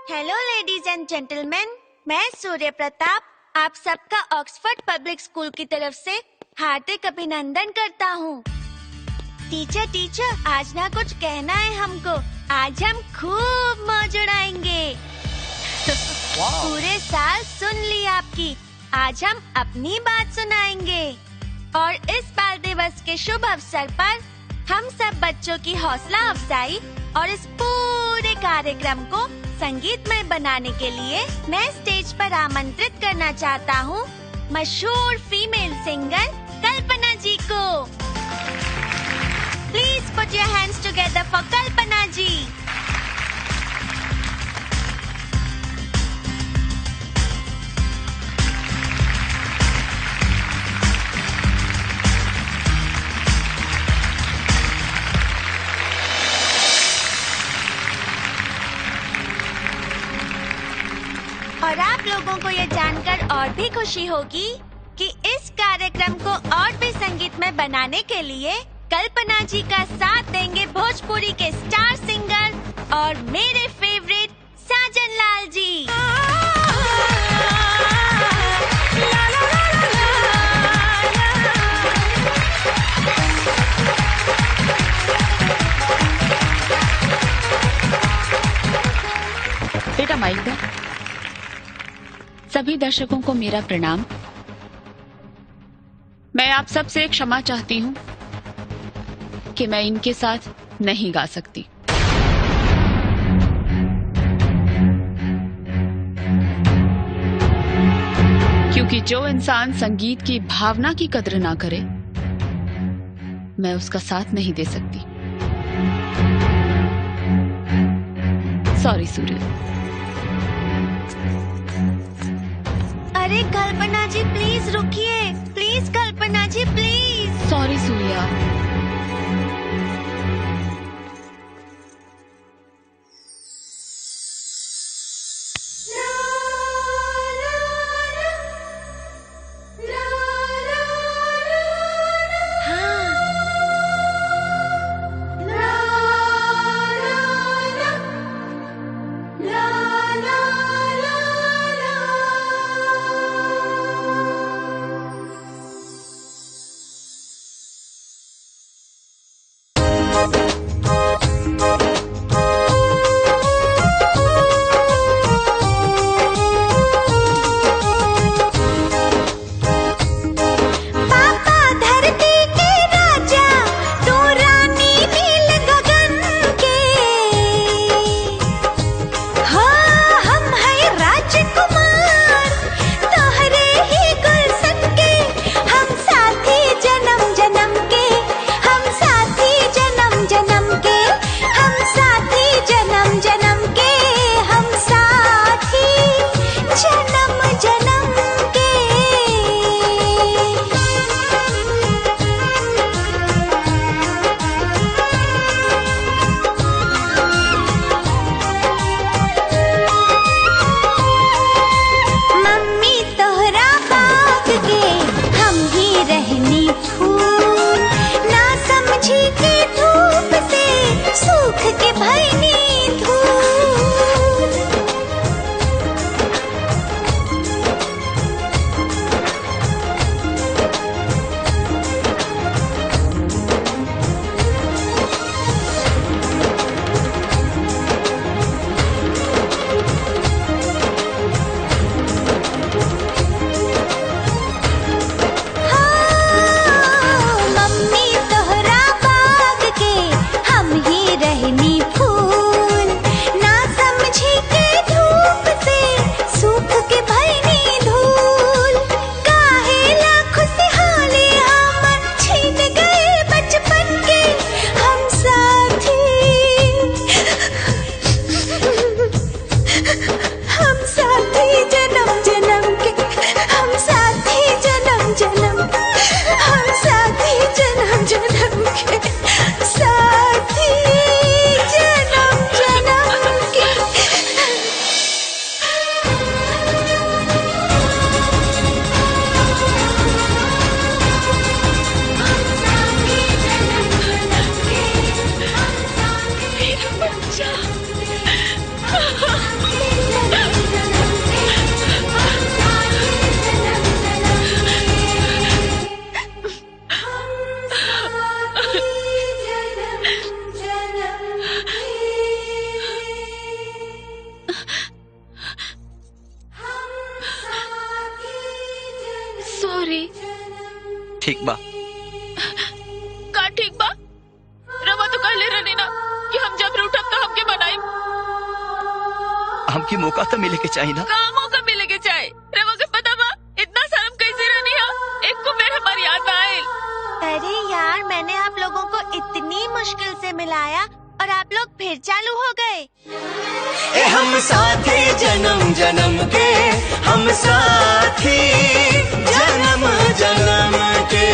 Hello ladies and gentleman, मैं सूर्य प्रताप आप सबका ऑक्सफोर्ड पब्लिक स्कूल की तरफ से हार्दिक अभिनंदन करता हूँ। टीचर आज ना कुछ कहना है हमको। आज हम खूब मौज उड़ाएंगे। पूरे साल सुन ली आपकी, आज हम अपनी बात सुनाएंगे। और इस बाल दिवस के शुभ अवसर पर हम सब बच्चों की हौसला अफजाई और इस पूरे कार्यक्रम को संगीतमय बनाने के लिए मैं स्टेज पर आमंत्रित करना चाहता हूँ मशहूर फीमेल सिंगर कल्पना जी को। प्लीज पुट योर हैंड्स टुगेदर फॉर कल्पना जी। और आप लोगों को ये जानकर और भी खुशी होगी कि इस कार्यक्रम को और भी संगीतमय बनाने के लिए कल्पना जी का साथ देंगे भोजपुरी के स्टार सिंगर और मेरे फेवरेट साजन लाल जी। बेटा माइक दो। सभी दर्शकों को मेरा प्रणाम। मैं आप सबसे क्षमा चाहती हूँ कि मैं इनके साथ नहीं गा सकती। क्योंकि जो इंसान संगीत की भावना की कद्र ना करे, मैं उसका साथ नहीं दे सकती। सॉरी सूर्य। अरे कल्पना जी प्लीज रुकिए, प्लीज कल्पना जी प्लीज। सॉरी सूर्या। ठीक बा। का ठीक बा? रवा तो कहले रहनी ना कि हम जब रूठब तो हमके बनाई। हमके मौका तो मिले के चाहिए ना। का मौका मिले के चाहे? रवा के पता बा इतना शर्म कैसे रहनी है? एक को मेरे हमारी याद में आए। अरे यार, मैंने आप लोगों को इतनी मुश्किल से मिलाया और आप लोग फिर चालू हो गए। हम साथी जन्म जन्म के, हम साथी जन्म जन्म के।